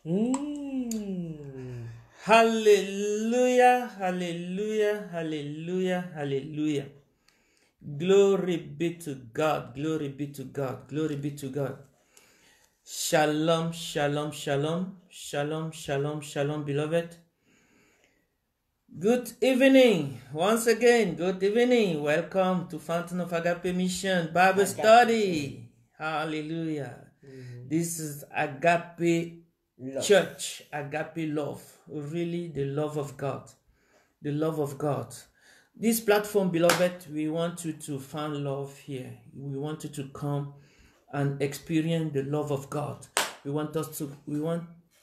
Mm. Hallelujah, hallelujah, hallelujah, hallelujah. Glory be to God, glory be to God, glory be to God. Shalom, shalom, shalom, shalom, shalom, shalom, beloved. Good evening. Once again, good evening. Welcome to Fountain of Agape Mission Bible Study. Hallelujah. This is Agape Love. Church, Agape Love. Really, the love of God. The love of God. This platform, beloved, we want you to find love here. We want you to come and experience the love of God. We want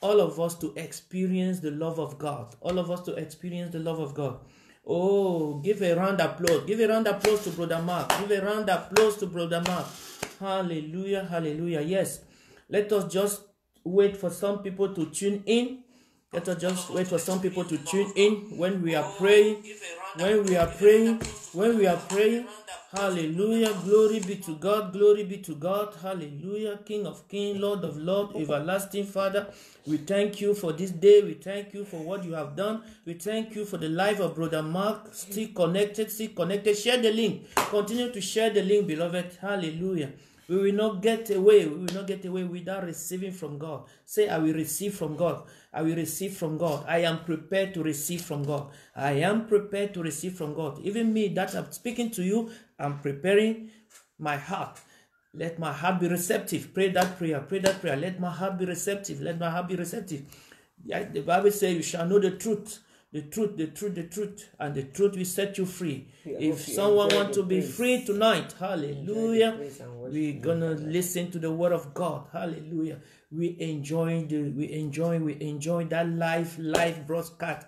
all of us to experience the love of God. All of us to experience the love of God. Oh, give a round applause. Give a round applause to Brother Mark. Give a round applause to Brother Mark. Hallelujah, hallelujah. Yes, let us just wait for some people to tune in. Let us just wait for some people to tune in when we are praying. When we are praying. When we are praying. Hallelujah. Glory be to God. Glory be to God. Hallelujah. King of kings, Lord of lords, everlasting Father. We thank you for this day. We thank you for what you have done. We thank you for the life of Brother Mark. Still connected. Still connected. Share the link. Continue to share the link, beloved. Hallelujah. We will not get away. We will not get away without receiving from God. Say, I will receive from God. I will receive from God. I am prepared to receive from God. I am prepared to receive from God. Even me that I'm speaking to you, I'm preparing my heart. Let my heart be receptive. Pray that prayer. Pray that prayer. Let my heart be receptive. Let my heart be receptive. The Bible says you shall know the truth. The truth, the truth, the truth, and the truth will set you free. If someone wants to be free tonight, hallelujah, we're gonna listen to the word of God. Hallelujah. We enjoy that live broadcast.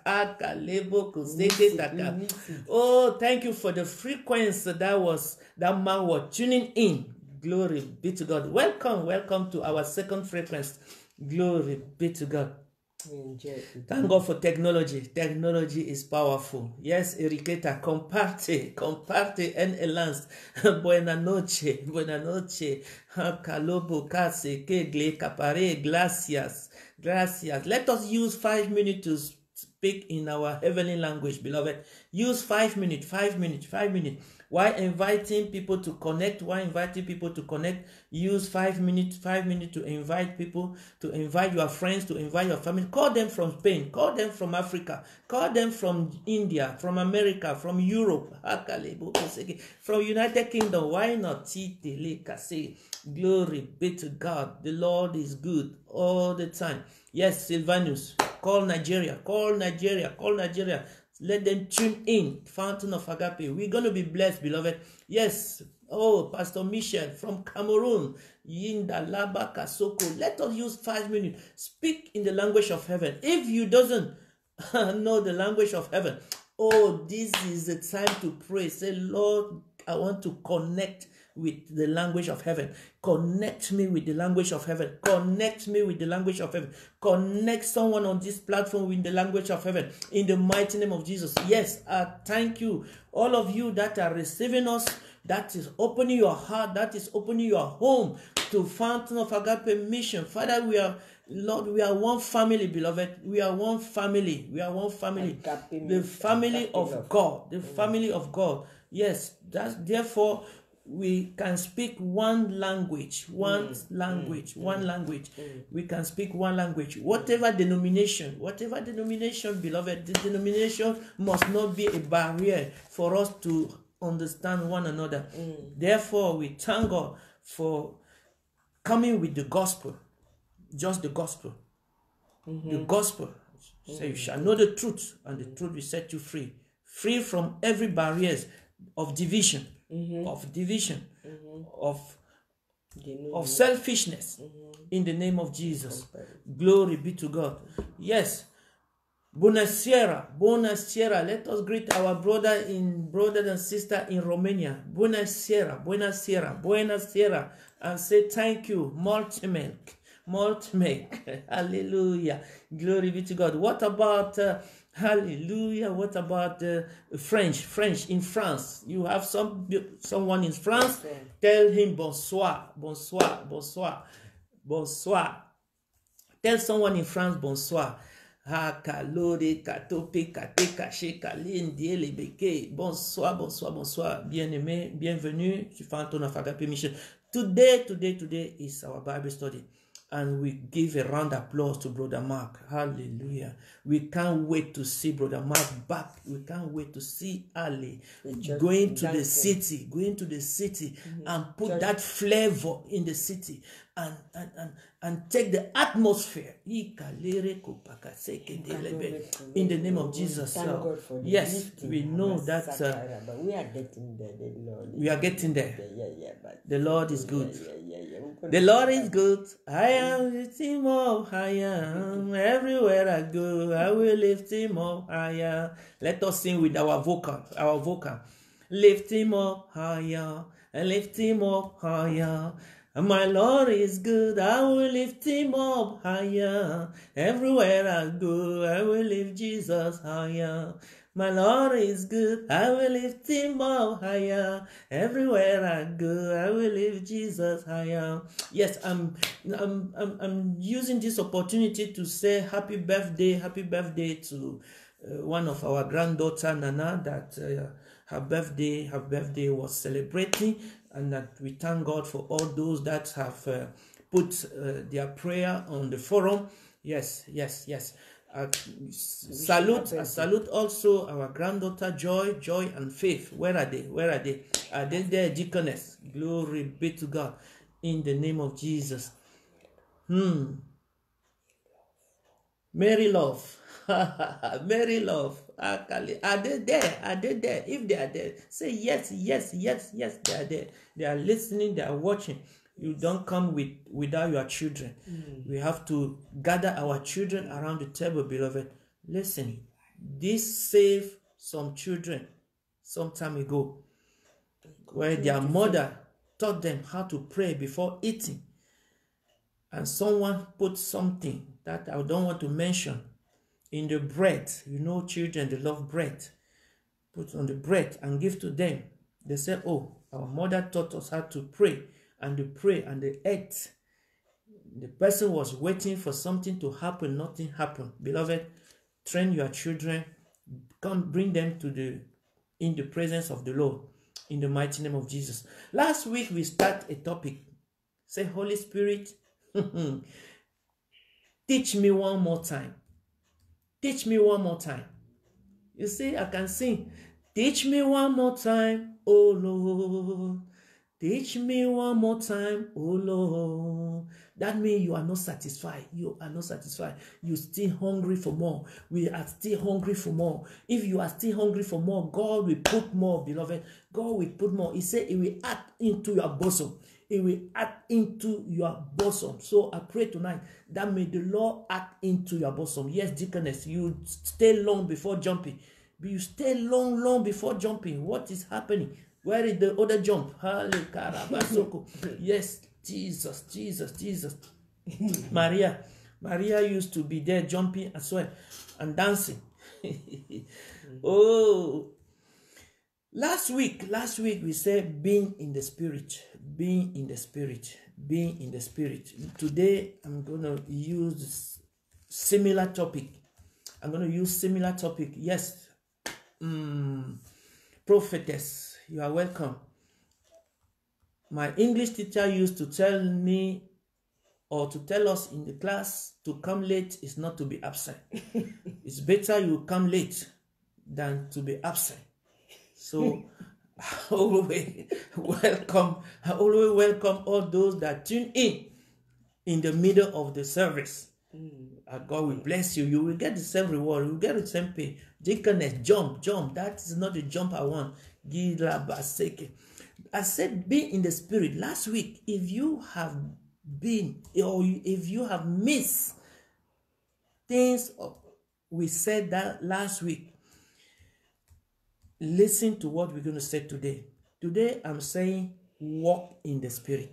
Oh, thank you for the frequency that man was tuning in. Glory be to God. Welcome to our second frequency. Glory be to God. Thank God for technology. Technology is powerful. Yes, Enriqueta, comparte en elance. Buena noche. Calobo, case, kegle, capare, gracias. Let us use 5 minutes to speak in our heavenly language, beloved. Use 5 minutes. Why inviting people to connect? Use 5 minutes to invite people, to invite your friends, to invite your family. Call them from Spain, call them from Africa, call them from India, from America, from Europe, from United Kingdom. Why not? Glory be to God. The Lord is good all the time. Yes, Silvanus, call Nigeria. Let them tune in. Fountain of Agape. We're going to be blessed, beloved. Yes. Oh, Pastor Michel from Cameroon. Yinda Laba Kasoko. Let us use 5 minutes. Speak in the language of heaven. If you doesn't know the language of heaven, oh, this is the time to pray. Say, Lord, I want to connect with the language of heaven. Connect me with the language of heaven. Connect me with the language of heaven. Connect someone on this platform with the language of heaven. In the mighty name of Jesus. Yes, thank you. All of you that are receiving us, that is opening your heart, that is opening your home to Fountain of Agape Mission. Father, Lord, we are one family, beloved. We are one family. The family of God. The family of God. Yes, therefore we can speak one language. We can speak one language. Whatever denomination, beloved, the denomination must not be a barrier for us to understand one another. Therefore, we thank God for coming with the gospel. Just the gospel. The gospel. Say, you shall know the truth, and the truth will set you free. Free from every barriers of division, of selfishness. In the name of Jesus. Glory be to God. Yes. Buonasera. Let us greet our brothers and sisters in Romania. Buonasera. And say thank you. Malt milk. Hallelujah. Glory be to God. What about hallelujah? What about French in France? You have someone in France. Tell him bonsoir. Tell someone in France, bonsoir. Bonsoir, bonsoir, bonsoir. Bien-aimé, bienvenue. Je fais Anton Afagape Michel. Today is our Bible study. And we give a round of applause to Brother Mark. Hallelujah. We can't wait to see Brother Mark back. We can't wait to see Ali going to the city, and put that flavor in the city and take the atmosphere. In the name of Jesus. Yes, we know that but we are getting there. The Lord. We are getting there. But The Lord is good. yeah. The Lord is good. I am lift him up higher. Everywhere I go, I will lift him up higher. Let us sing with our vocal. Lift him up higher. And lift him up higher. My Lord is good. I will lift him up higher. Everywhere I go, I will lift Jesus higher. My Lord is good. I will lift him up higher. Everywhere I go, I will lift Jesus higher. Yes, I'm using this opportunity to say happy birthday to one of our granddaughter Nana, that her birthday was celebrating, and that we thank God for all those that have put their prayer on the forum. Yes. Salute also our granddaughter Joy and Faith. Where are they? Are they there, deaconess? Glory be to God in the name of Jesus. Mary Love. Mary Love. Are they there? If they are there, say yes, they are there. They are listening, they are watching. You don't come without your children. We have to gather our children around the table, beloved. Listen, this saved some children some time ago, where their mother taught them how to pray before eating. And someone put something that I don't want to mention in the bread. You know, children, they love bread. Put on the bread and give to them. They say, oh, our mother taught us how to pray. And they pray and they ate. The person was waiting for something to happen. Nothing happened. Beloved, train your children. Come bring them in the presence of the Lord. In the mighty name of Jesus. Last week we start a topic. Say, Holy Spirit, teach me one more time. Teach me one more time. You see, I can sing. Teach me one more time, oh Lord. Teach me one more time, oh Lord. That means you are not satisfied. You are not satisfied. You're still hungry for more. We are still hungry for more. If you are still hungry for more, God will put more, beloved. God will put more. He said He will add into your bosom. He will add into your bosom. So I pray tonight that may the Lord add into your bosom. Yes, deaconess, you stay long before jumping. But you stay long before jumping. What is happening? Where is the other jump? Yes, Jesus. Maria used to be there jumping as well and dancing. Oh, last week we said being in the spirit. Today I'm going to use similar topic. Yes, prophetess. You are welcome. My English teacher used to tell me, or to tell us in the class, to come late is not to be absent. It's better you come late than to be absent. So I always welcome all those that tune in the middle of the service. God will bless you. You will get the same reward. You will get the same pay. Deaconess, jump. That is not the jump I want. I said be in the spirit. Last week, if you have been, or if you have missed things we said that last week, listen to what we're going to say today. Today, I'm saying walk in the spirit.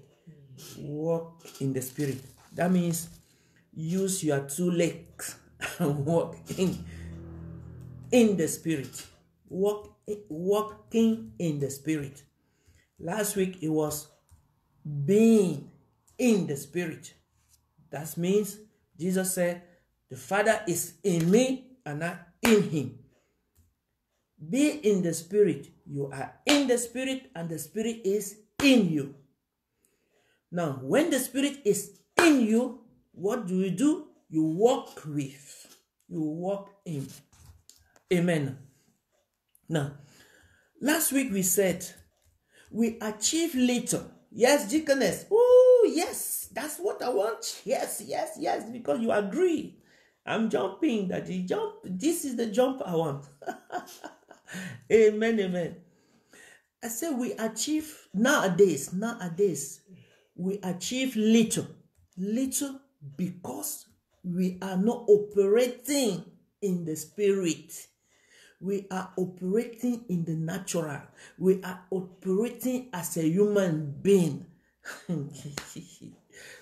Walk in the spirit. That means use your two legs and walk in the spirit. Walking in the spirit. Last week it was being in the spirit. That means Jesus said, the Father is in me and I in him. Be in the Spirit. You are in the Spirit and the Spirit is in you. Now, when the Spirit is in you, what do? You walk with. You walk in. Amen. Now, last week we said, we achieve little. Yes, deaconess. Oh, yes, that's what I want. Yes, because you agree. I'm jumping, Daddy. Jump. This is the jump I want. Amen. I say we achieve nowadays, we achieve little because we are not operating in the Spirit. We are operating in the natural. We are operating as a human being.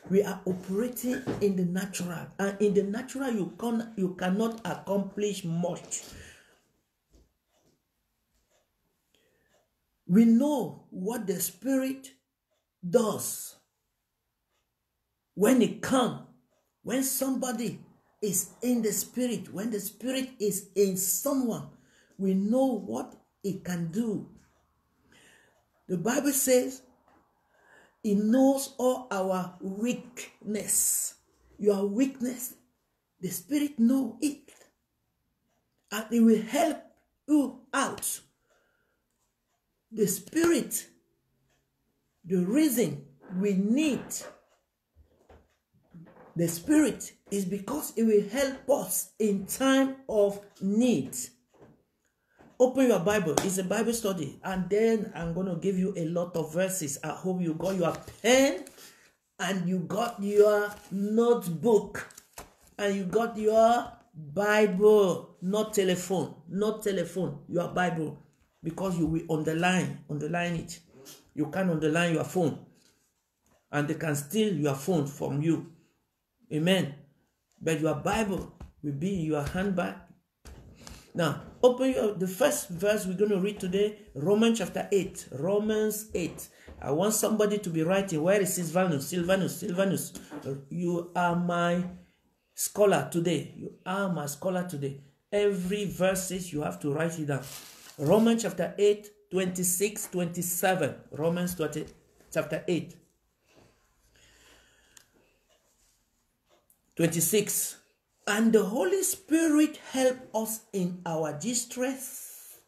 We are operating in the natural. And in the natural, you cannot accomplish much. We know what the Spirit does. When it comes, when somebody is in the Spirit, when the Spirit is in someone, we know what it can do. The Bible says it knows all our weakness. Your weakness, the Spirit knows it. And it will help you out. The Spirit, the reason we need the Spirit is because it will help us in time of need. Open your Bible. It's a Bible study. And then I'm going to give you a lot of verses. I hope you got your pen and you got your notebook and you got your Bible. Not telephone, your Bible. Because you will underline it. You can't underline your phone. And they can steal your phone from you. Amen. But your Bible will be in your handbag. Now, open the first verse we're going to read today, Romans chapter 8. Romans 8. I want somebody to be writing. Where is Silvanus? You are my scholar today. Every verses you have to write it down. Romans chapter 8, 26, 27. Romans chapter 8. 26. And the Holy Spirit help us in our distress,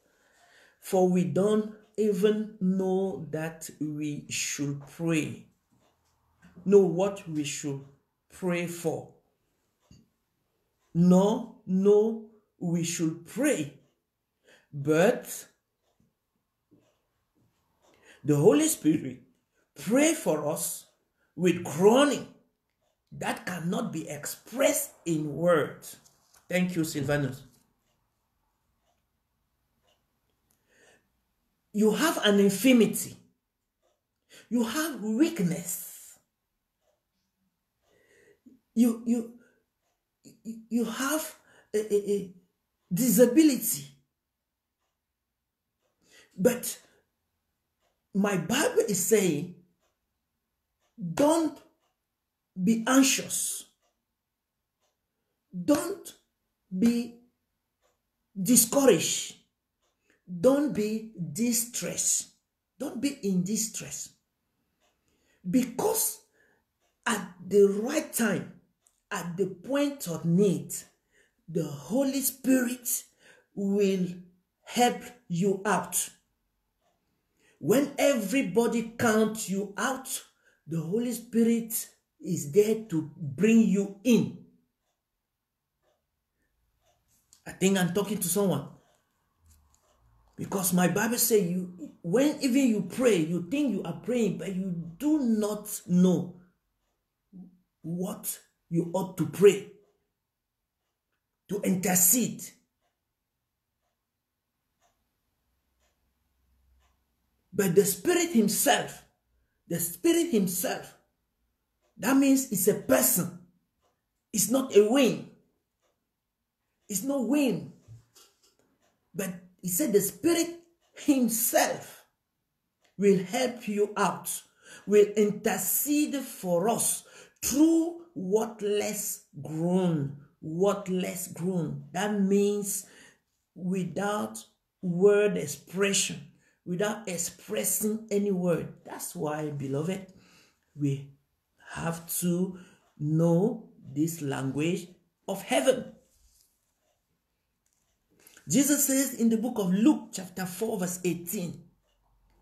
for we don't even know that we should pray. Know what we should pray for. No, we should pray. But the Holy Spirit pray for us with groaning that cannot be expressed in words. Thank you, Silvanus. You have an infirmity. You have weakness. You have a disability. But my Bible is saying, don't be anxious. Don't be discouraged. Don't be distressed. Don't be in distress. Because at the right time, at the point of need, the Holy Spirit will help you out. When everybody counts you out, the Holy Spirit is there to bring you in. I think I'm talking to someone. Because my Bible says when even you pray, you think you are praying, but you do not know what you ought to pray, to intercede. But the Spirit Himself, that means it's a person. It's not a wind. It's no wind. But He said the Spirit Himself will help you out, will intercede for us through wordless groan. Wordless groan. That means without word expression, without expressing any word. That's why, beloved, we have to know this language of heaven. Jesus says in the book of Luke chapter 4 verse 18,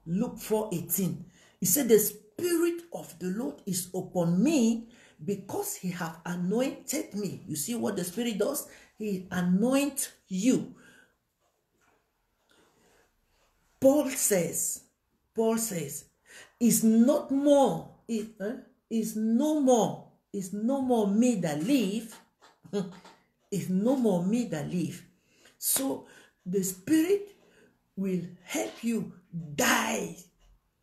Luke 4:18, he said, the Spirit of the Lord is upon me because he hath anointed me. You see what the Spirit does? He anoints you. Paul says, it's no more me that live. It's no more me that live. So the Spirit will help you die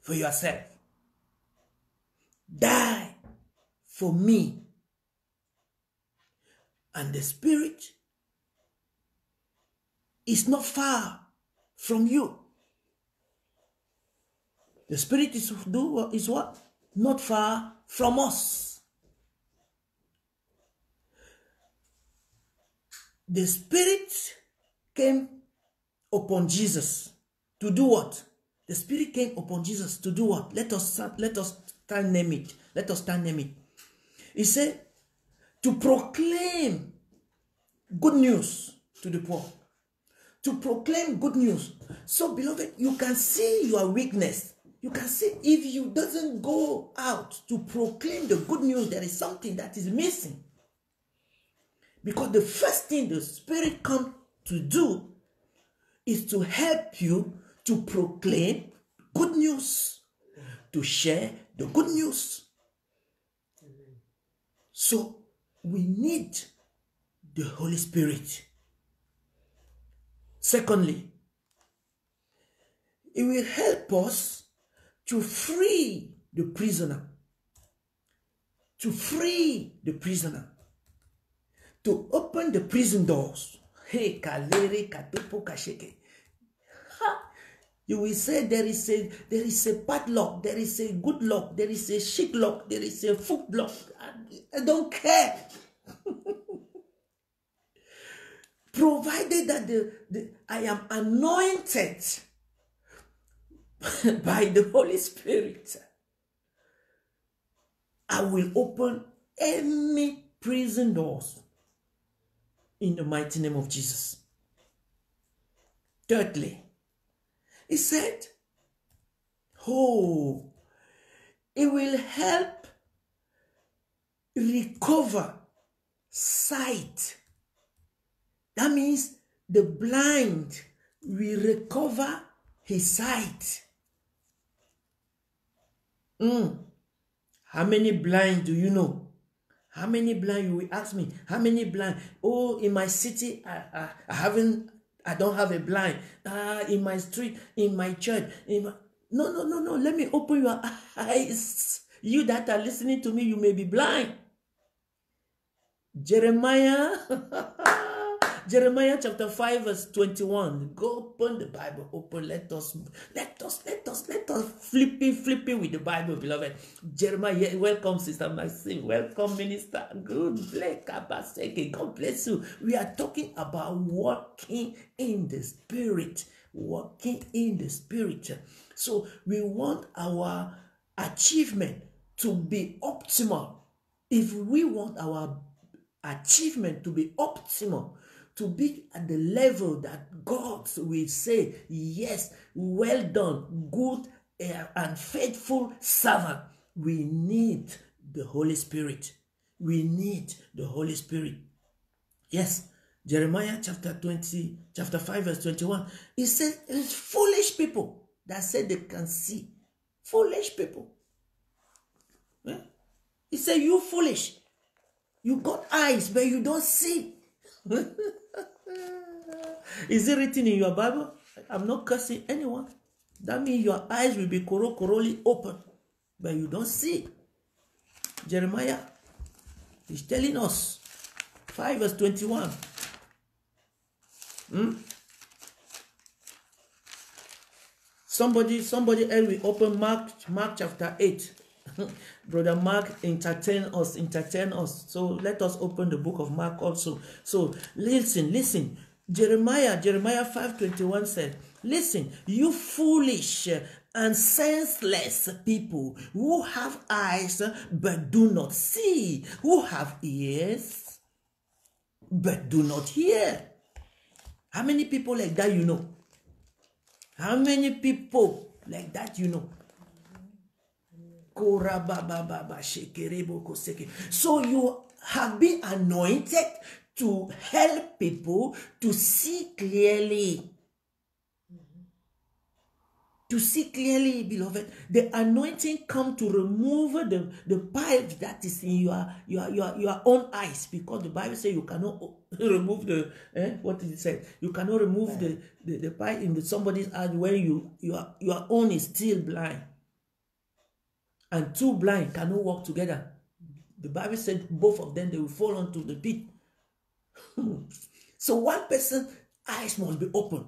for yourself. Die for me. And the Spirit is not far from you. The Spirit is what? Not far from us. The Spirit came upon Jesus to do what? The Spirit came upon Jesus to do what? Let us stand name it. Let us stand name it. He said to proclaim good news to the poor. To proclaim good news. So, beloved, you can see your weakness. You can see if you doesn't go out to proclaim the good news, there is something that is missing. Because the first thing the Spirit comes to do is to help you to proclaim good news, to share the good news. So we need the Holy Spirit. Secondly, it will help us to free the prisoner. To free the prisoner. To open the prison doors. Hey, kalere katopo kasheke. You will say there is a bad lock, there is a good lock, there is a chic lock, there is a foot lock. I don't care. Provided that I am anointed by the Holy Spirit, I will open any prison doors in the mighty name of Jesus. Thirdly, he said, it will help recover sight. That means the blind will recover his sight. How many blind do you know? How many blind? You will ask me. How many blind? Oh, in my city, I don't have a blind. In my street, in my church, No. Let me open your eyes. You that are listening to me, you may be blind. Jeremiah chapter 5 verse 21. Go open the Bible. Open. Let us flippy with the Bible, beloved. Jeremiah, welcome, Sister Maxine. Welcome, Minister. God bless you. We are talking about walking in the Spirit. Walking in the Spirit. So we want our achievement to be optimal. If we want our achievement to be optimal, to be at the level that God will say, yes, well done, good and faithful servant, we need the Holy Spirit. We need the Holy Spirit. Yes, Jeremiah chapter 5 verse 21, it says it's foolish people that said they can see. Foolish people. Yeah? He said, you foolish. You got eyes, but you don't see. Is it written in your Bible? I'm not cursing anyone. That means your eyes will be corally open, but you don't see. Jeremiah is telling us 5 verse 21. Somebody else will open Mark chapter 8. Brother Mark, entertain us, entertain us. So let us open the book of Mark also. So listen. Jeremiah 5:21 said, listen, you foolish and senseless people who have eyes but do not see, who have ears but do not hear. How many people like that you know? How many people like that you know? So you have been anointed to help people to see clearly. To see clearly, beloved. The anointing come to remove the pipe that is in your own eyes, because the Bible says you cannot remove the what did it say? You cannot remove the pipe in somebody's eye when your own is still blind. And two blind cannot walk together. The Bible said both of them, they will fall onto the pit. So one person's eyes must be open.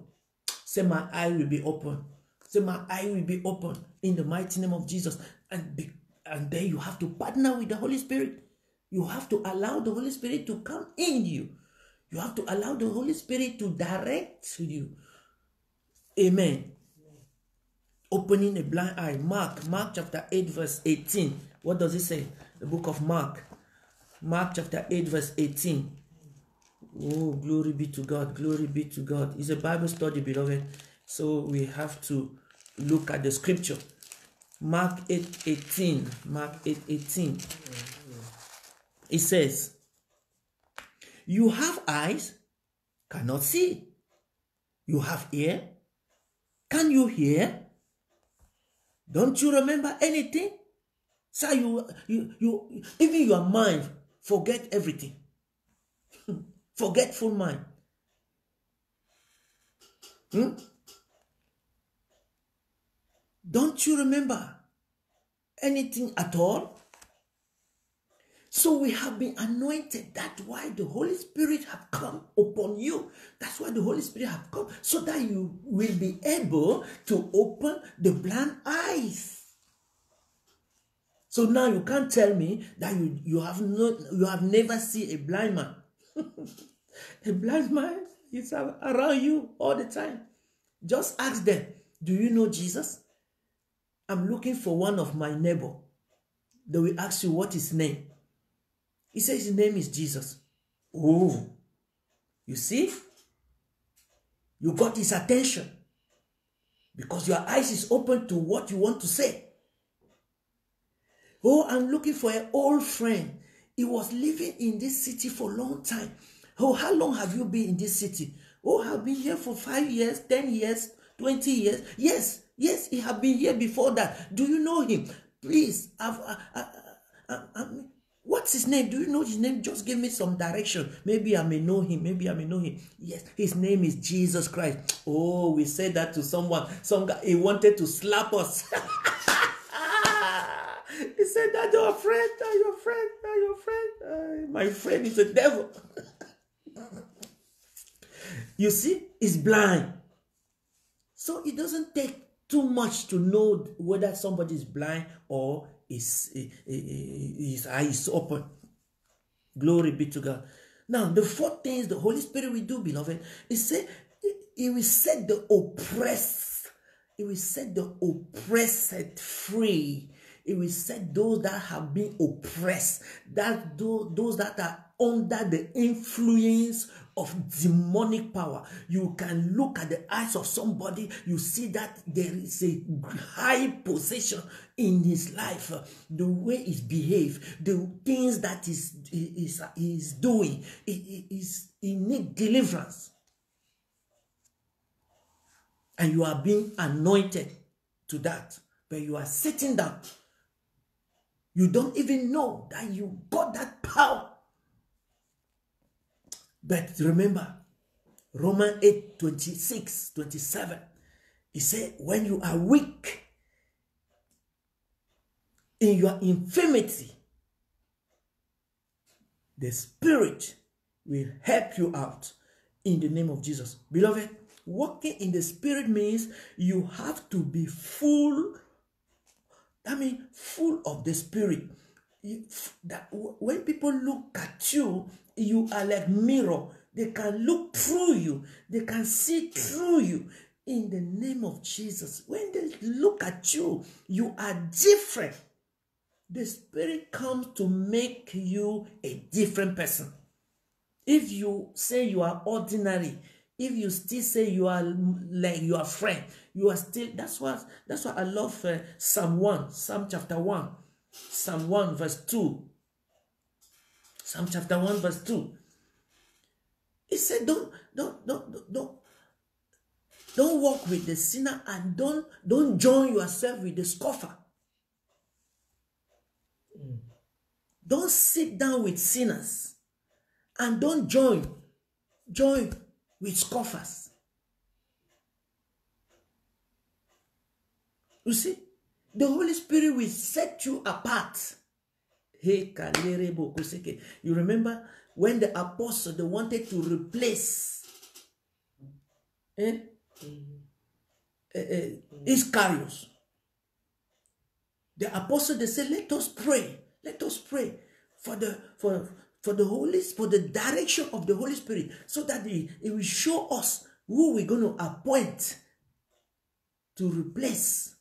Say, my eye will be open. Say, my eye will be open in the mighty name of Jesus. And then you have to partner with the Holy Spirit. You have to allow the Holy Spirit to come in you. You have to allow the Holy Spirit to direct you. Amen. Opening a blind eye. Mark chapter 8 verse 18. What does it say? The book of Mark. Mark chapter 8 verse 18. Oh, glory be to God. Glory be to God. It's a Bible study, beloved. So we have to look at the scripture. Mark 8:18. Mark 8:18. It says, you have eyes, cannot see. You have ear, can you hear? Don't you remember anything? So you even your mind forget everything. Forgetful mind. Don't you remember anything at all? So we have been anointed. That's why the Holy Spirit have come upon you. That's why the Holy Spirit have come, so that you will be able to open the blind eyes. So now you can't tell me that you have never seen a blind man. A blind man is around you all the time. Just ask them, do you know Jesus? I'm looking for one of my neighbor. They will ask you what his name. He says his name is Jesus. Oh, you see? You got his attention because your eyes is open to what you want to say. Oh, I'm looking for an old friend. He was living in this city for a long time. Oh, how long have you been in this city? Oh, I've been here for 5 years, 10 years, 20 years. Yes, he have been here before that. Do you know him? Please, what's his name? Do you know his name? Just give me some direction. Maybe I may know him. Yes, his name is Jesus Christ. Oh, we said that to someone. Some guy, he wanted to slap us. He said that your friend, my friend is a devil. You see, he's blind. So it doesn't take too much to know whether somebody is blind or his eye is open. Glory be to God. Now, the fourth things the Holy Spirit will do, beloved, is say he will set the oppressed. He will set the oppressed free. It will set those that have been oppressed, that those that are under the influence of demonic power. You can look at the eyes of somebody, you see that there is a high position in his life, the way he behaves, the things that is doing, he needs deliverance. And you are being anointed to that, but you are sitting down. You don't even know that you got that power. But remember, Romans 8:26-27, he said, when you are weak in your infirmity, the Spirit will help you out in the name of Jesus. Beloved, walking in the Spirit means you have to be full I mean, full of the Spirit. When people look at you, you are like mirror. They can look through you. They can see through you. In the name of Jesus, when they look at you, you are different. The Spirit comes to make you a different person. If you say you are ordinary, if you still say you are like your friend, you are still, that's why I love Psalm chapter 1, Psalm 1 verse 2. Psalm chapter 1 verse 2. It said, don't walk with the sinner, and don't join yourself with the scoffer. Don't sit down with sinners, and don't join with scoffers. You see, the Holy Spirit will set you apart. You remember when the apostles, they wanted to replace Iscariot. The apostles, they said, let us pray for the direction of the Holy Spirit, so that it will show us who we're going to appoint to replace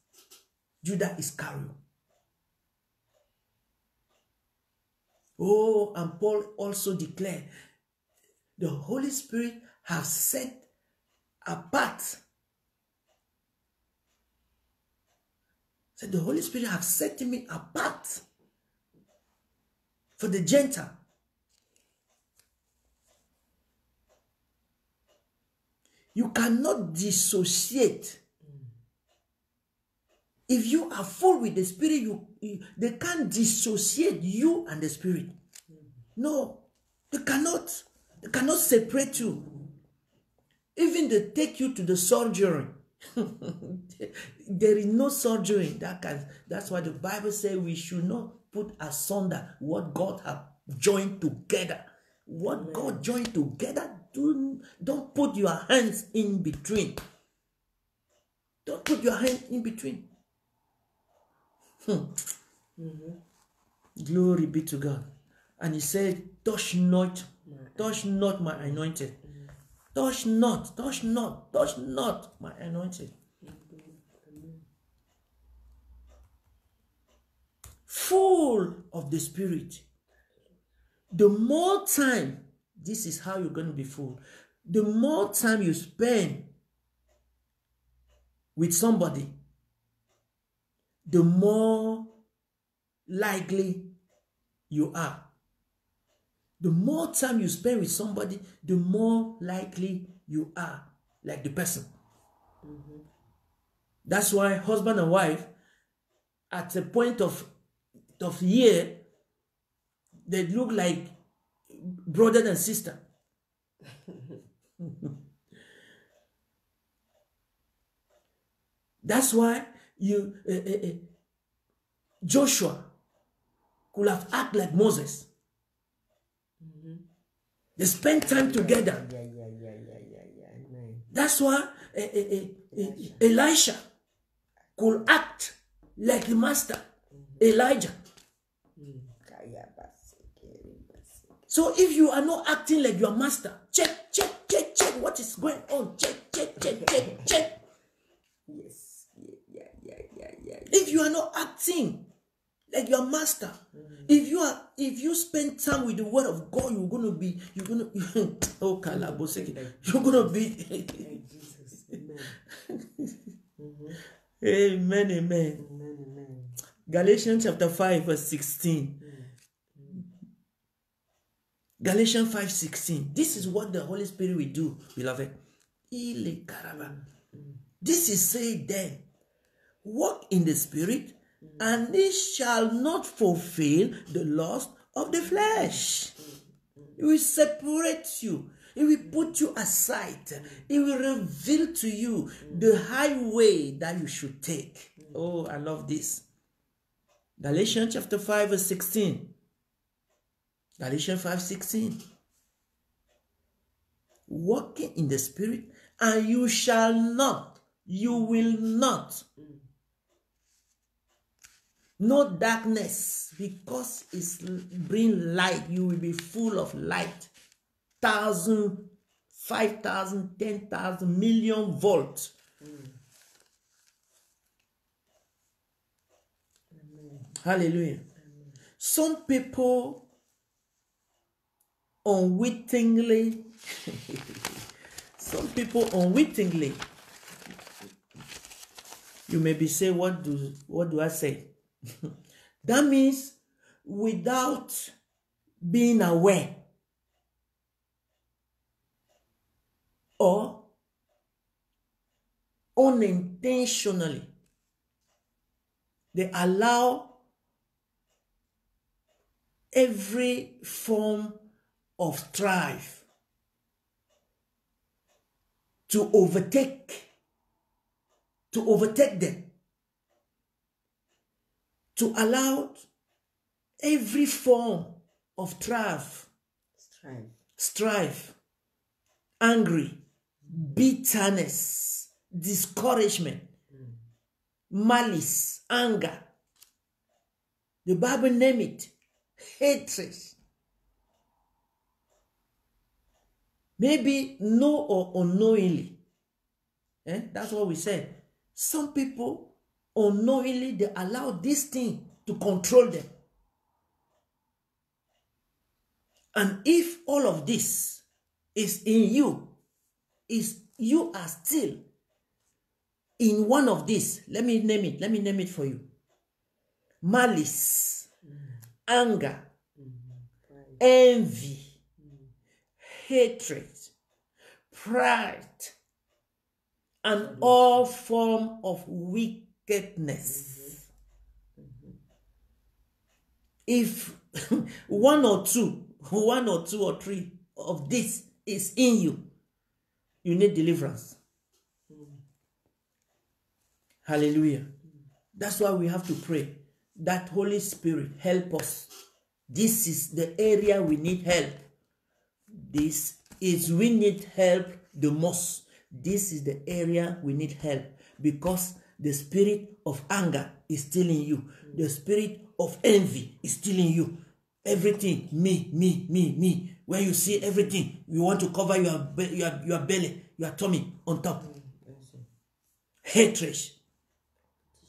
Judas Iscariot. Oh, and Paul also declared, the Holy Spirit has set apart. So the Holy Spirit has set me apart for the Gentile. You cannot dissociate. If you are full with the Spirit, they can't dissociate you and the Spirit. No, they cannot separate you. Even they take you to the surgery. There is no surgery that's why the Bible says we should not put asunder what God has joined together. What God joined together, don't put your hands in between. Don't put your hand in between. Glory be to God. And he said, touch not my anointed. Touch not my anointed. Full of the Spirit. The more time, this is how you're going to be full. The more time you spend with somebody, the more likely you are. The more time you spend with somebody, the more likely you are like the person. That's why husband and wife, at a point of year, they look like brother and sister. That's why Joshua could have acted like Moses. They spent time together. That's why Elisha could act like the master, Elijah. So if you are not acting like your master, check what is going on. Check. Yes. Yeah. If you are not acting like your master, if you spend time with the word of God, you're gonna be Jesus. Amen. Galatians chapter 5 verse 16. Galatians 5:16. This is what the Holy Spirit will do, beloved. This is said then, walk in the Spirit, and it shall not fulfill the lust of the flesh. It will separate you. It will put you aside. It will reveal to you the highway that you should take. Oh, I love this. Galatians chapter 5 verse 16. Galatians 5:16. Walking in the Spirit, and you will not No darkness, because it's bring light. You will be full of light. 1,000, 5,000, 10,000, million volts. Hallelujah. Some people unwittingly, you may be saying, what do I say? That means without being aware or unintentionally, they allow every form of strife to overtake them, to allow every form of strife, angry, bitterness, discouragement, malice, anger. The Bible name it, hatred. Maybe know or unknowingly. That's what we said. Some people unknowingly, they allow this thing to control them. And if all of this is in you, you are still in one of these. Let me name it for you. Malice, anger, envy, hatred, pride, and all form of wickedness. If one or two or three of this is in you, you need deliverance. Hallelujah. That's why we have to pray that Holy Spirit help us. This is the area we need help. This is we need help the most. This is the area we need help, because the spirit of anger is still in you. The spirit of envy is still in you. Everything, me. When you see everything, you want to cover your belly, your tummy on top. Hatred.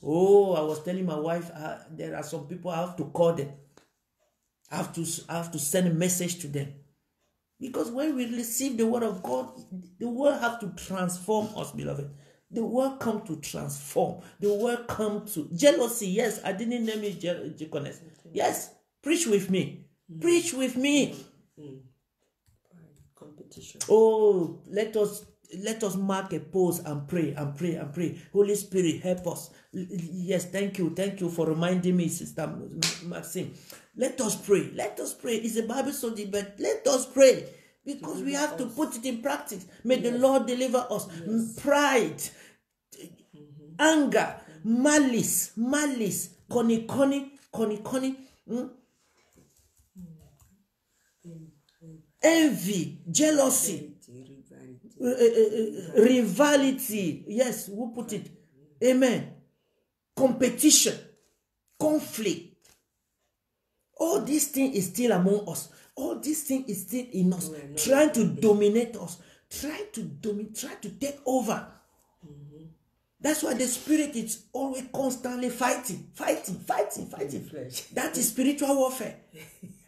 Oh, I was telling my wife, there are some people I have to call them. I have to send a message to them. Because when we receive the word of God, the word have to transform us, beloved. The word come to transform. The word come to jealousy. Yes, I didn't name it jealousy. Yes, preach with me. Preach with me. Competition. Oh, let us mark a pause and pray. Holy Spirit, help us. Yes, thank you for reminding me, Sister Maxine. Let us pray. It's a Bible study, but let us pray, because we have to put it in practice. May the Lord deliver us. Pride, anger, malice, conny, envy, jealousy, rivalry. Yes, who put it? Amen. Competition, conflict. All these things is still among us. All these things is still in us, trying to dominate us, try to take over. That's why the spirit is always constantly fighting. That is spiritual warfare.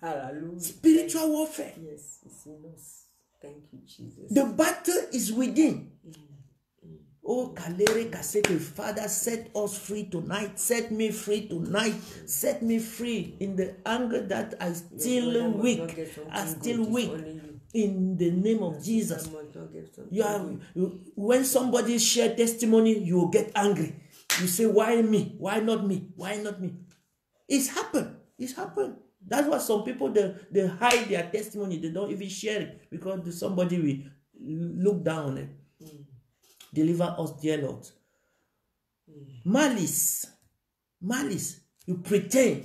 Hallelujah. Spiritual warfare. Yes, it's in us. Thank you, Jesus. The battle is within. Oh, Kalere Kaseke, Father, set us free tonight. Set me free tonight. Set me free in the anger that I still weak. In the name of Jesus. When somebody share testimony, you will get angry. You say, why me? Why not me? Why not me? It's happened. That's why some people, they hide their testimony. They don't even share it, because somebody will look down on it. Deliver us, dear Lord. Malice. You pretension.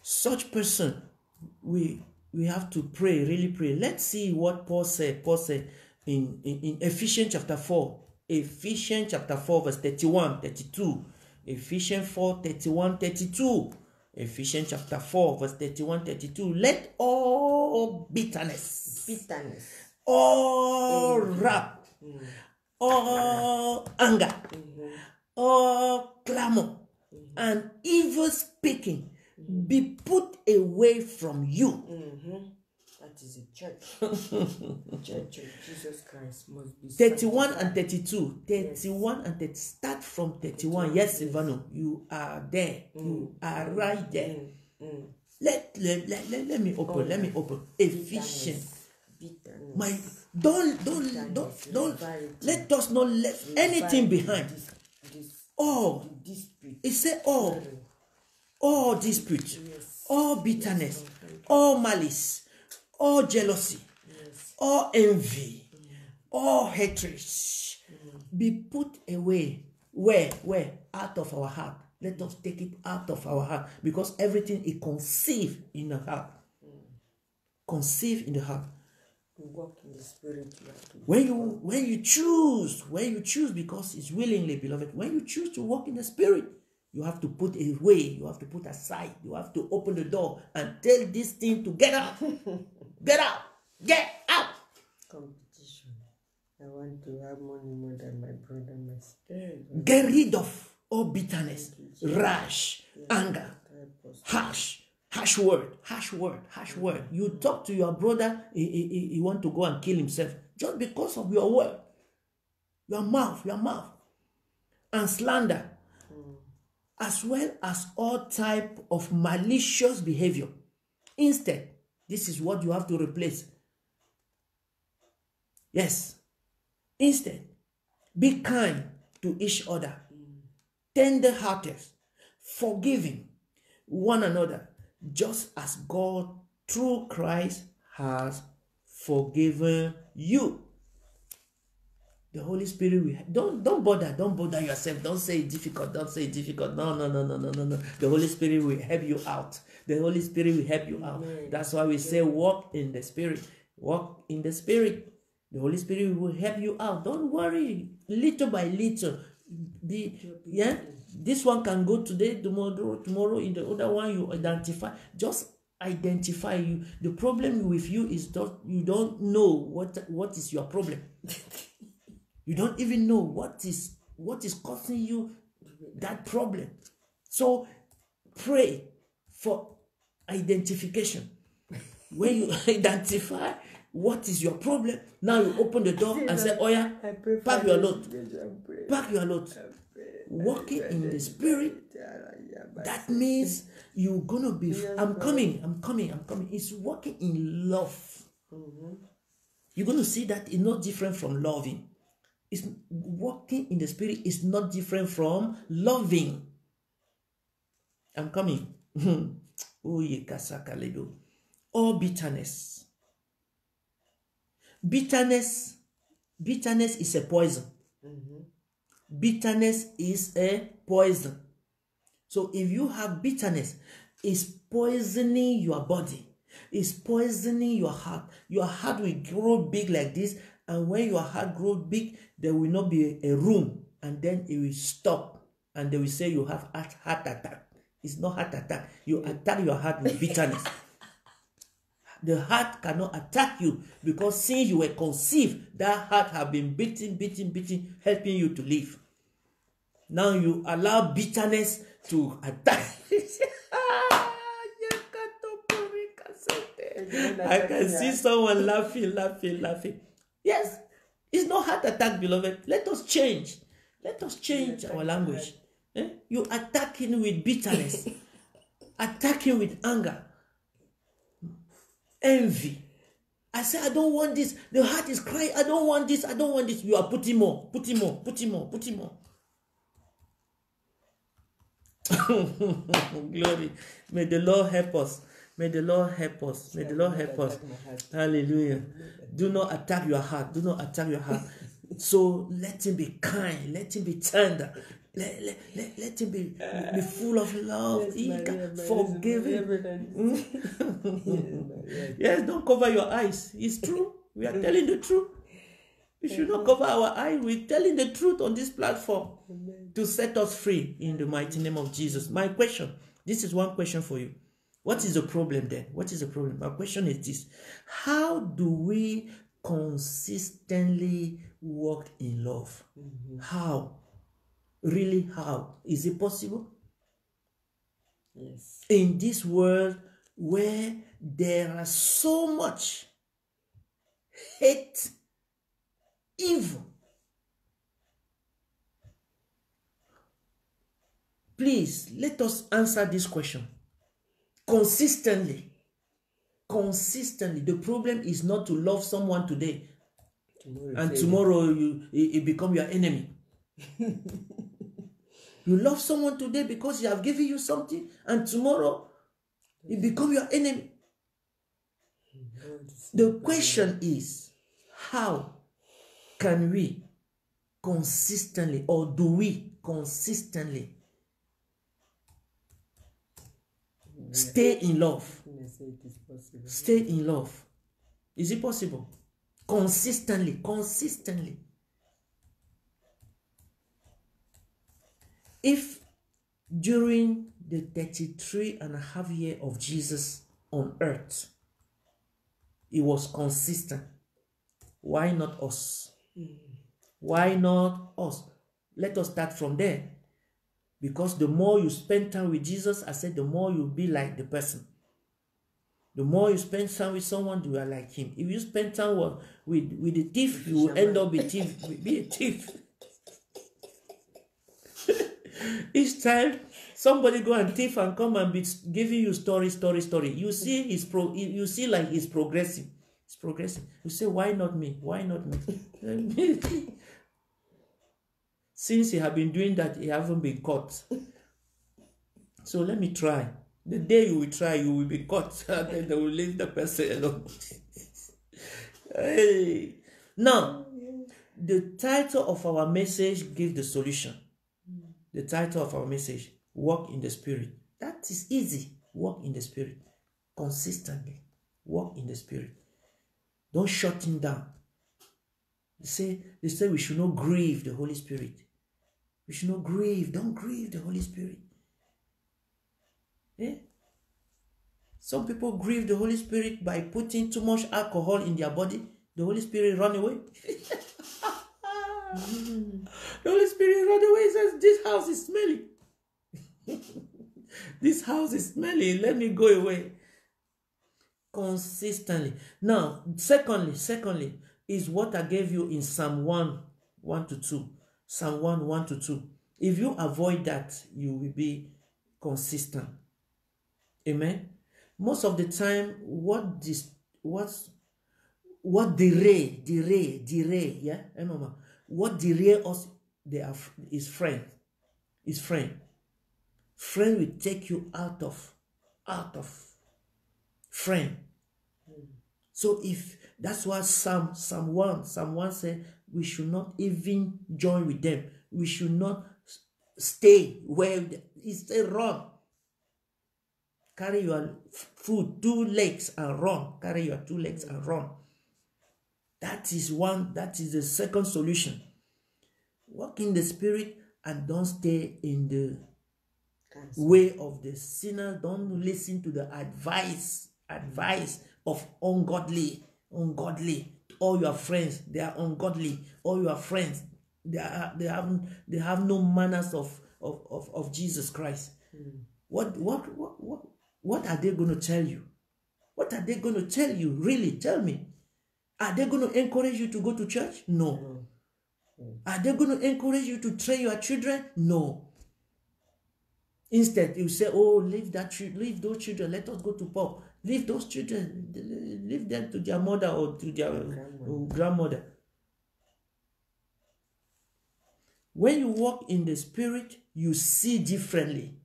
Such person, we have to pray, really pray. Let's see what Paul said. in Ephesians chapter 4. Ephesians chapter 4 verse 31, 32. Ephesians 4, 31, 32. Ephesians chapter 4 verse 31, 32. Let all bitterness, all wrath, all anger, all clamor, and evil speaking be put away from you. That is a church. The church of Jesus Christ must be 31 and 32. 31 and 30. Start from 31. Yes, Ivano, you are there. You are right there. Let me open. Let me open. Ephesians. My don't let us not leave anything behind. It said all dispute, all bitterness, all malice, all jealousy, all envy, all hatred be put away. Where? Out of our heart. Let us take it out of our heart, because everything is conceived in the heart. Conceived in the heart. Walk in the spirit. When you choose, because it's willingly, beloved. When you choose to walk in the spirit, you have to put away, you have to put aside, you have to open the door and tell this thing to get out. Get out! Get out! Competition. I want to have money more than my brother, my sister. Get rid of all bitterness, rash, anger, harsh word. You talk to your brother, he want to go and kill himself just because of your word, your mouth, and slander, as well as all type of malicious behavior. Instead, this is what you have to replace. Yes. Instead, be kind to each other, tender-hearted, forgiving one another, just as God through Christ has forgiven you. The Holy Spirit will don't bother yourself. Don't say it's difficult. No. The Holy Spirit will help you out. The Holy Spirit will help you out. That's why we say walk in the Spirit. Walk in the Spirit. The Holy Spirit will help you out. Don't worry. Little by little. This one can go today, tomorrow in the other one you identify. Just identify you. The problem with you is that you don't know what is your problem. You don't even know what is causing you that problem. So pray for identification. When you identify what is your problem, now you open the door and say, oh yeah, pack your load. Pack your load. Walking in the Spirit, that means you're going to be, I'm coming. It's walking in love. You're going to see that it's not different from loving. It's walking in the Spirit is not different from loving. I'm coming. All bitterness. Bitterness is a poison. Bitterness is a poison. So if you have bitterness, it's poisoning your body. It's poisoning your heart. Your heart will grow big like this. And when your heart grows big, there will not be a room. And then it will stop. And they will say you have heart attack. It's not heart attack. You attack your heart with bitterness. The heart cannot attack you, because since you were conceived, that heart have been beating, helping you to live. Now you allow bitterness to attack. I can see someone laughing. Yes, it's not heart attack, beloved. Let us change our language. You attacking with bitterness, attacking with anger, envy. I say, I don't want this. The heart is crying, I don't want this. You are putting more. Glory. May the Lord help us. Hallelujah. Do not attack your heart. So let him be kind. Let him be tender. Let him be full of love, forgiving. Yes, don't cover your eyes. It's true. We are telling the truth. We should not cover our eyes. We're telling the truth on this platform Amen. to set us free in the mighty name of Jesus. My question, this is one question for you. What is the problem then? What is the problem? My question is this. How do we consistently walk in love? How? Really, how? Is it possible? Yes. In this world where there are so much hate, evil. Please, let us answer this question. Consistently. Consistently. The problem is not to love someone today and tomorrow it become your enemy. You love someone today because he have given you something, and tomorrow it become your enemy. The question is, how can we consistently, or do we consistently stay in love? Stay in love. Is it possible? Consistently, consistently. If during the 33.5 years of Jesus on earth, it was consistent, why not us? Why not us? Let us start from there. Because the more you spend time with Jesus, I said, the more you'll be like the person. The more you spend time with someone, you are like him. If you spend time with the thief, you will end up be a thief. Each time somebody go and thief and come and be giving you story. You see you see like he's progressing. It's progressing. You say, why not me? Why not me? Since he have been doing that, he haven't been caught. So let me try. The day you will try, you will be caught. And then they will leave the person alone. Hey. Now, the title of our message gives the solution. The title of our message, Walk in the Spirit. That is easy. Walk in the Spirit. Consistently. Walk in the Spirit. Don't shut him down. They say we should not grieve the Holy Spirit. We should not grieve. Don't grieve the Holy Spirit. Eh? Some people grieve the Holy Spirit by putting too much alcohol in their body. The Holy Spirit run away. The Holy Spirit run away. He says, this house is smelly. This house is smelly. Let me go away. Consistently. Now, secondly, is what I gave you in Psalm 1:1-2. Psalm 1:1-2. If you avoid that, you will be consistent. Amen. Most of the time, what derail, yeah? What derail us is friend. Friend will take you out of friend. So if that's what Psalm 1 said, we should not even join with them. We should not stay where he said run. Carry your food, 2 legs and run. Carry your 2 legs and run. That is the second solution. Walk in the Spirit and don't stay in the way of the sinner. Don't listen to the advice of ungodly. All your friends, they are ungodly. All your friends, they have no manners of Jesus Christ. What are they going to tell you? What are they going to tell you? Really, tell me. Are they going to encourage you to go to church? No. Are they going to encourage you to train your children? No. Instead, you say, oh, leave those children. Let us go to pub. Leave those children. Leave them to their mother or to their grandmother. When you walk in the Spirit, you see differently.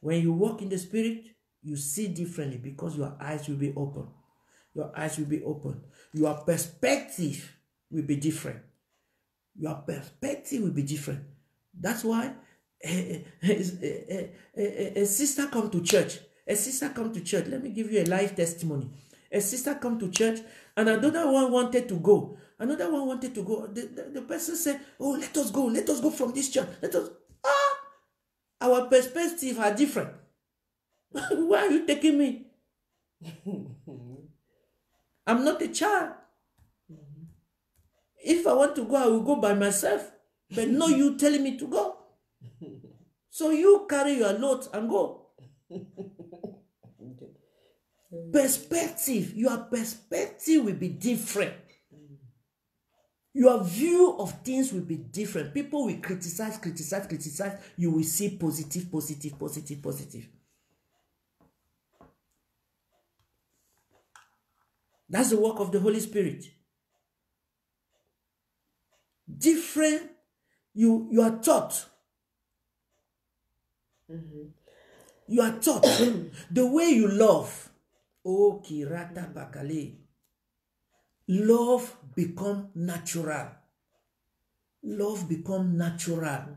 When you walk in the Spirit, you see differently because your eyes will be open. Your eyes will be open. Your perspective will be different. Your perspective will be different. That's why a sister come to church. Let me give you a live testimony. A sister come to church and another one wanted to go. Another one wanted to go. The person said, oh, let us go from this church. Our perspectives are different. Why are you taking me? I'm not a child. If I want to go, I will go by myself. But no, you telling me to go. So you carry your load and go. Perspective. Your perspective will be different. Your view of things will be different. People will criticize. You will see positive. That's the work of the Holy Spirit. Different. You are taught. You are taught the way you love. Oh, Kirata Bakale. Love become natural. Love become natural.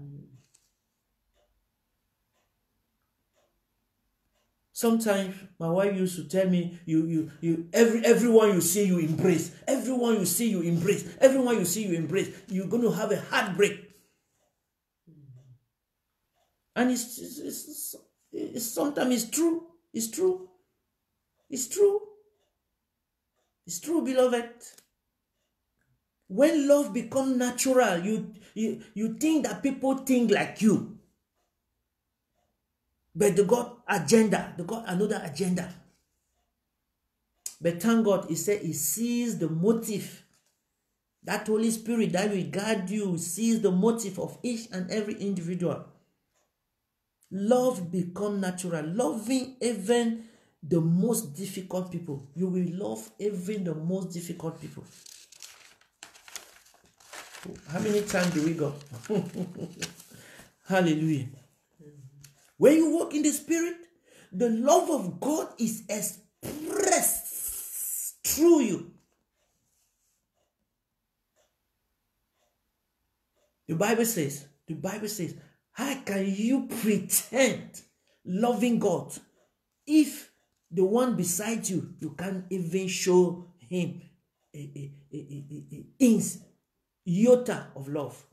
Sometimes my wife used to tell me, everyone you see you embrace. Everyone you see you embrace. Everyone you see you embrace. You're going to have a heartbreak. And it's sometimes it's true. It's true. It's true. It's true, beloved. When love becomes natural, you think that people think like you. But they got agenda. They got another agenda. But thank God, he said he sees the motive. That Holy Spirit that will guide you sees the motive of each and every individual. Love become natural. Loving even the most difficult people. You will love even the most difficult people. How many times do we go? Hallelujah. When you walk in the Spirit, the love of God is expressed through you. The Bible says, how can you pretend loving God if the one beside you, you can't even show him a iota of love?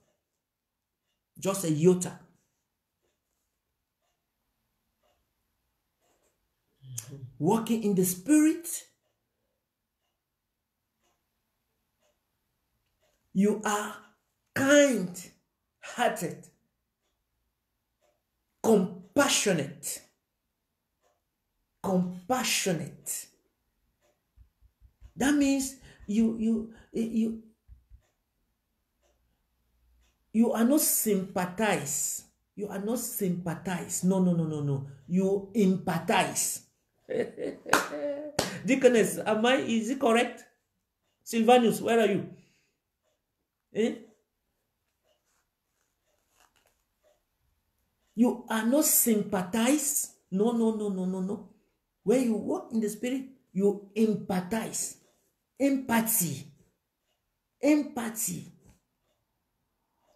Just a iota. Walking in the Spirit, you are kind-hearted, compassionate. That means you are not sympathize. You are not sympathize. No. You empathize. Deaconess, is it correct? Sylvanus, where are you? You are not sympathize. No. When you walk in the Spirit, you empathize. Empathy.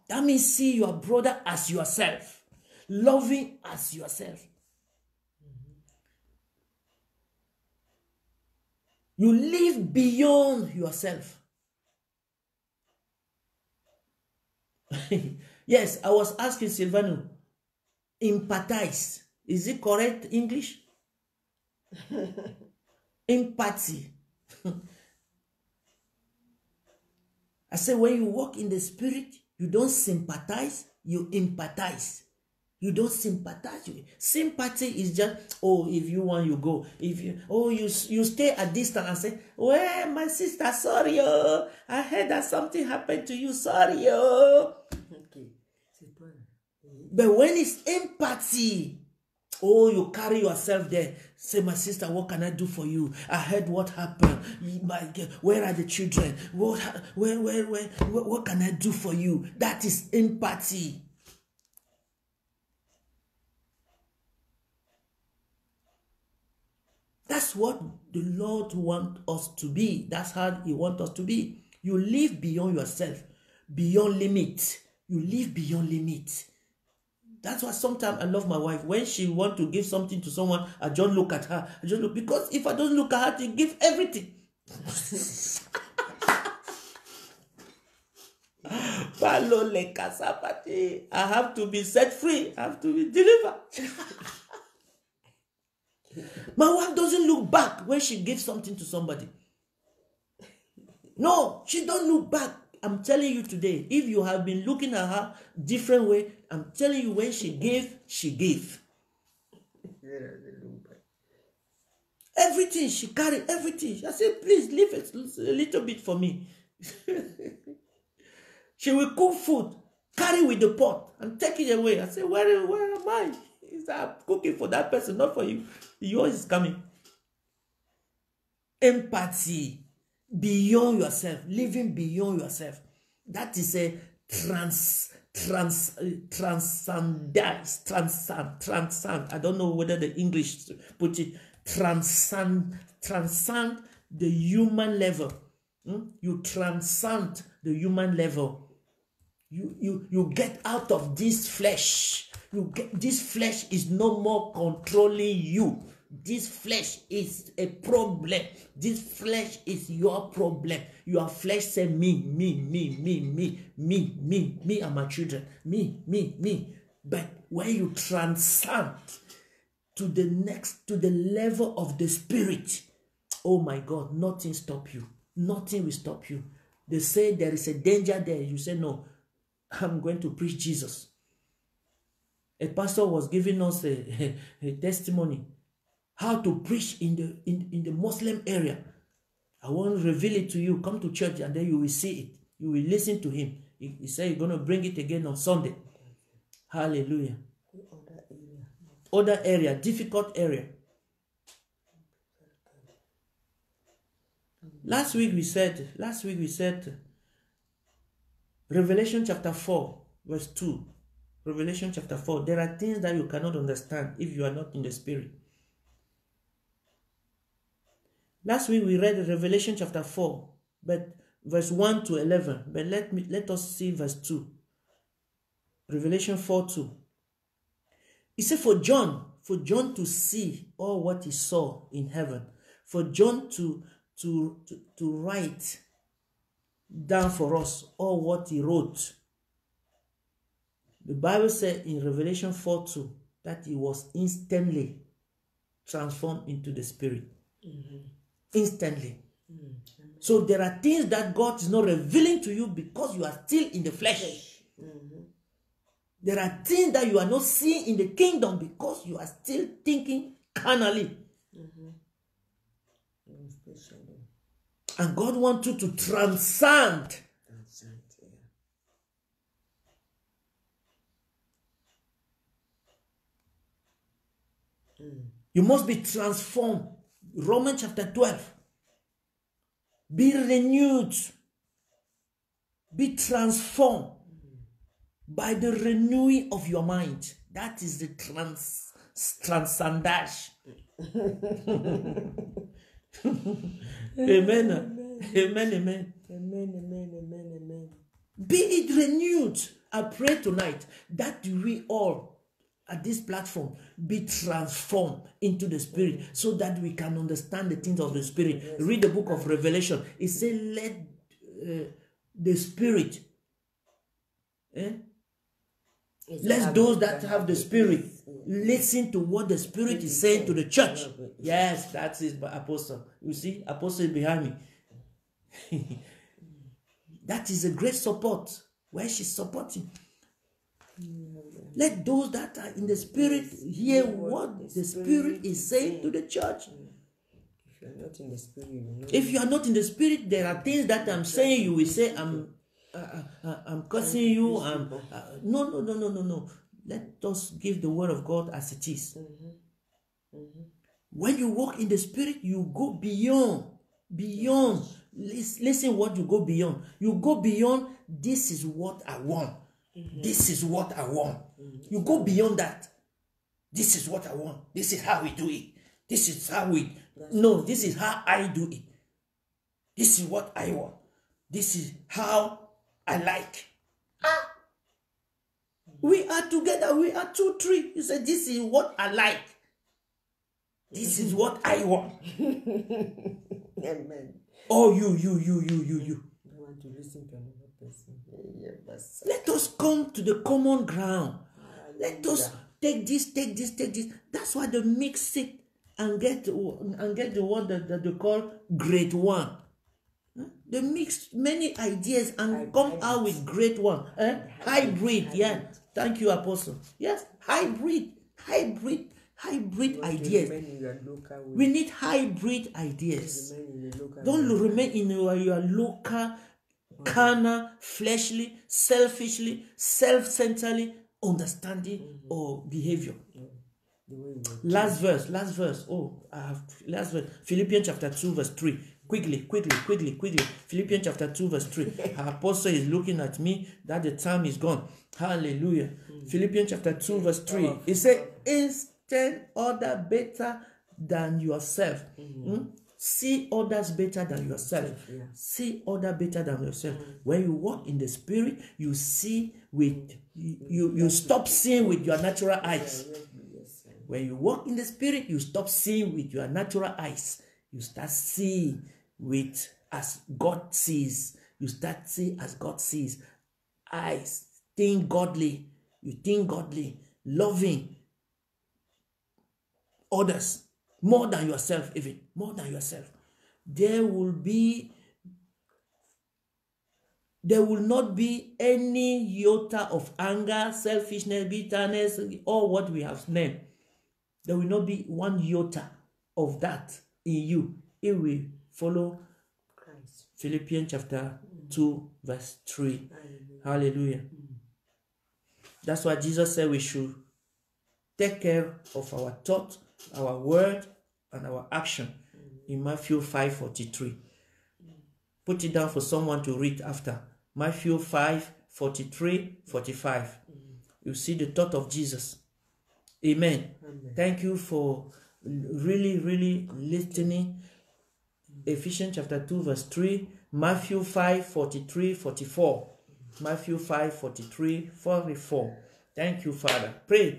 That means see your brother as yourself. Loving as yourself. You live beyond yourself. Yes, I was asking Silvano, empathize. Is it correct English? Empathy. I said when you walk in the Spirit, you don't sympathize, you empathize. You don't sympathize. Sympathy is just, if you want, you go. If you stay at distance and say, well, my sister, sorry, I heard that something happened to you, sorry, Okay. But when it's empathy, you carry yourself there. Say, my sister, what can I do for you? I heard what happened. Where are the children? What can I do for you? That is empathy. That's what the Lord wants us to be. That's how He wants us to be. You live beyond yourself, beyond limit. You live beyond limit. That's why sometimes I love my wife. When she wants to give something to someone, I just look at her. Because if I don't look at her, she give everything. I have to be set free. I have to be delivered. My wife doesn't look back when she gives something to somebody. No, she don't look back. I'm telling you today, if you have been looking at her different way, I'm telling you, when she gave, she gave. Everything, she carried everything. I said, please leave it a little bit for me. She will cook food, carry with the pot, and take it away. I said, where am I? Is that cooking for that person, not for you? Yours is coming. Empathy. Beyond yourself, living beyond yourself. That is a transcend. I don't know whether the English put it. Transcend the human level. You transcend the human level. You get out of this flesh. This flesh is no more controlling you. This flesh is a problem. This flesh is your problem. Your flesh say me and my children. Me. But when you transcend to the level of the spirit, oh my God, nothing stop you. Nothing will stop you. They say there is a danger there. You say, no, I'm going to preach Jesus. A pastor was giving us a testimony how to preach in the Muslim area. I want to reveal it to you. Come to church and then you will see it. You will listen to him. He said he's going to bring it again on Sunday. Hallelujah. Other area, difficult area. Last week we said, Revelation chapter 4, verse 2. Revelation chapter 4. There are things that you cannot understand if you are not in the spirit. Last week we read Revelation chapter 4, but verse 1 to 11. But let us see verse 2. Revelation 4:2. He said, for John to see all what he saw in heaven, for John to write down for us all what he wrote. The Bible said in Revelation 4:2 that he was instantly transformed into the spirit. Instantly. So there are things that God is not revealing to you because you are still in the flesh. There are things that you are not seeing in the kingdom because you are still thinking carnally. And God wants you to transcend. You must be transformed. Romans chapter 12. Be renewed. Be transformed by the renewing of your mind. That is the transcendage. Amen. Amen. Be it renewed. I pray tonight that we all at this platform be transformed into the spirit so that we can understand the things of the spirit. Yes. Read the book of Revelation. It says, let the spirit, let those that have the spirit listen to what the spirit is saying to the church. Yes, that is apostle. You see, apostle is behind me. That is a great support. Where she's supporting. Let those that are in the spirit hear what the spirit is saying to the church. If you are not in the spirit, if you are not in the spirit, there are things that I'm saying. You will say, I'm cursing you. No. Let us give the word of God as it is. When you walk in the spirit, you go beyond. Listen what you go beyond. You go beyond, this is what I want. This is what I want. You go beyond that. This is what I want. This is how we do it. This is how we... No, this is how I do it. This is what I want. This is how I like. We are together. We are 2, 3. You say, this is what I like. This is what I want. Amen. Oh, you. I want to listen to another Let us come to the common ground. Let us take this. That's why they mix it and get the word that they call great one. They mix many ideas and come out with great one. Hybrid, yeah. Thank you, Apostle. Yes, hybrid ideas. We need hybrid ideas. Don't remain in your local, carnal, fleshly, selfishly, self-centeredly understanding or behavior. Last verse. Last verse. Philippians chapter 2 verse 3. Quickly. Philippians chapter 2 verse 3. Our apostle is looking at me that the time is gone. Hallelujah. Philippians chapter 2 verse 3. It says, instead order better than yourself. See others better than yourself. See others better than yourself. When you walk in the spirit, you see with you stop seeing with your natural eyes. When you walk in the spirit, you stop seeing with your natural eyes. You start seeing with as God sees. You start seeing as God sees. Eyes think godly. You think godly, loving others more than yourself, even more than yourself. There will not be any iota of anger, selfishness, bitterness, or what we have named. There will not be one iota of that in you. It will follow Christ. Philippians chapter 2 verse 3. Hallelujah. That's why Jesus said we should take care of our thought, our word, and our action in Matthew 5:43. Put it down for someone to read after. Matthew 5:43-45. You see the thought of Jesus. Amen. Thank you for really listening. Ephesians chapter 2 verse 3. Matthew 5:43-44. Matthew 5:43-44. Thank you, Father. Pray.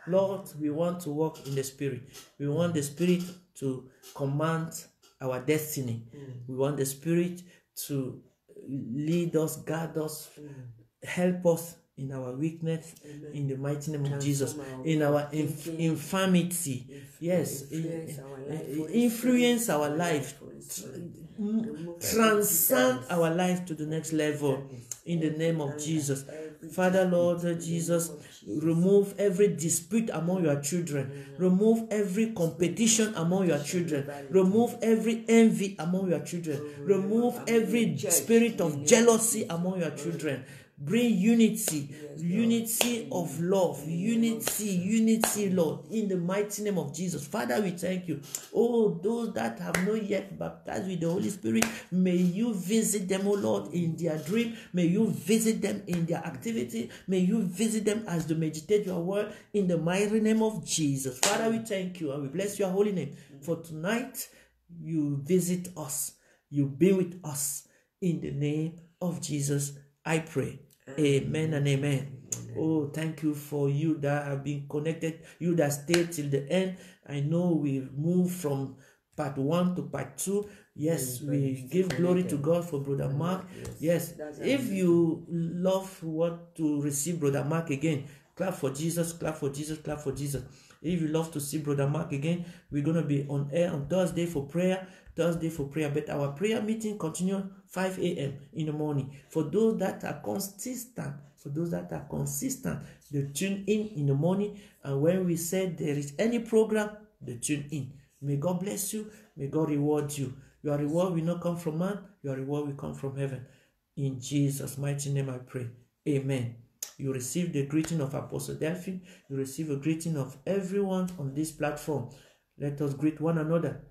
Lord, we want to walk in the Spirit. We want the Spirit to command our destiny. We want the Spirit to lead us, guide us, help us in our weakness, in the mighty name of Jesus, in our infirmity. Yes, influence our life, transcend our life to the next level in the name of Jesus. Father, Lord Jesus, remove every dispute among your children. Remove every competition among your children. Remove every envy among your children. Remove every spirit of jealousy among your children. Bring unity of love, unity, Lord, in the mighty name of Jesus. Father, we thank you. Oh, those that have not yet baptized with the Holy Spirit, may you visit them, oh Lord, in their dream. May you visit them in their activity. May you visit them as they meditate your word in the mighty name of Jesus. Father, we thank you and we bless your holy name. For tonight, you visit us. You be with us. In the name of Jesus, I pray. Amen and amen. Oh, thank you for you that have been connected, you that stayed till the end. I know we moved from part 1 to part 2. Yes, we give glory to God for Brother Mark. Yes, if you love what to receive Brother Mark again, clap for Jesus, clap for Jesus, clap for Jesus. If you love to see Brother Mark again, we're going to be on air on Thursday for prayer. But our prayer meeting continues 5 a.m. in the morning. For those that are consistent, they tune in the morning. And when we say there is any program, they tune in. May God bless you. May God reward you. Your reward will not come from man. Your reward will come from heaven. In Jesus' mighty name I pray. Amen. You receive the greeting of Apostle Delphine. You receive a greeting of everyone on this platform. Let us greet one another.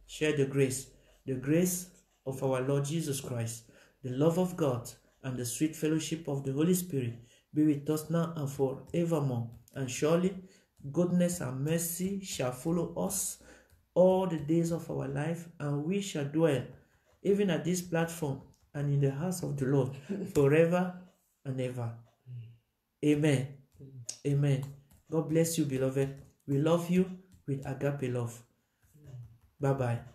Share the grace of our Lord Jesus Christ, the love of God, and the sweet fellowship of the Holy Spirit be with us now and forevermore. And surely goodness and mercy shall follow us all the days of our life, and we shall dwell even at this platform and in the house of the Lord forever and ever. Amen. Amen. God bless you, beloved. We love you with agape love. Bye-bye.